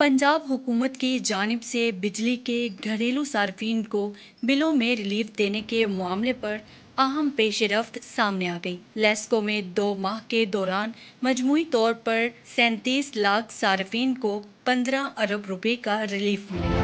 पंजाब हुकूमत की जानिब से बिजली के घरेलू सार्फिन को बिलों में रिलीफ देने के मामले पर अहम पेशरफ्त सामने आ गई। लेस्को में 2 माह के दौरान मजमूई तौर पर 37 लाख सार्फिन को 15 अरब रुपए का रिलीफ मिलेगा।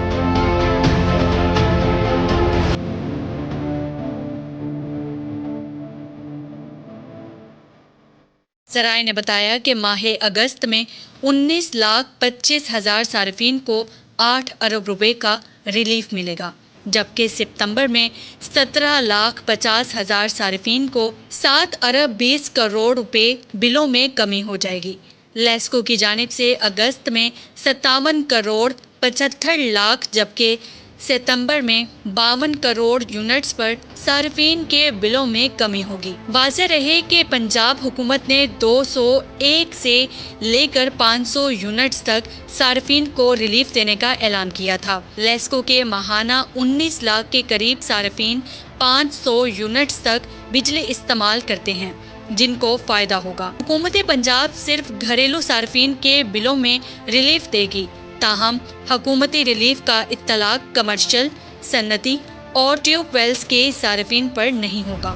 ज़राए ने बताया कि माह अगस्त में 19,25,000 सार्फिन को 8 अरब रुपए का रिलीफ मिलेगा, जबकि सितंबर में 17,50,000 सार्फिन को 7 अरब 20 करोड़ रुपए बिलों में कमी हो जाएगी। लेस्को की जानिब से अगस्त में 57 करोड़ 75 लाख जबकि सितंबर में 52 करोड़ यूनिट्स पर सार्फिन के बिलों में कमी होगी। वाज़ेह रहे कि पंजाब हुकूमत ने 201 से लेकर 500 यूनिट्स तक सार्फिन को रिलीफ देने का ऐलान किया था। लेस्को के माहाना 19 लाख के करीब सार्फिन 500 यूनिट्स तक बिजली इस्तेमाल करते हैं, जिनको फायदा होगा। हुकूमत पंजाब सिर्फ घरेलू सार्फिन के बिलों में रिलीफ देगी, ताहम हुकूमती रिलीफ का इत्तलाक कमर्शियल, सन्नती और ट्यूबवेल्स के सार्फिन पर नहीं होगा।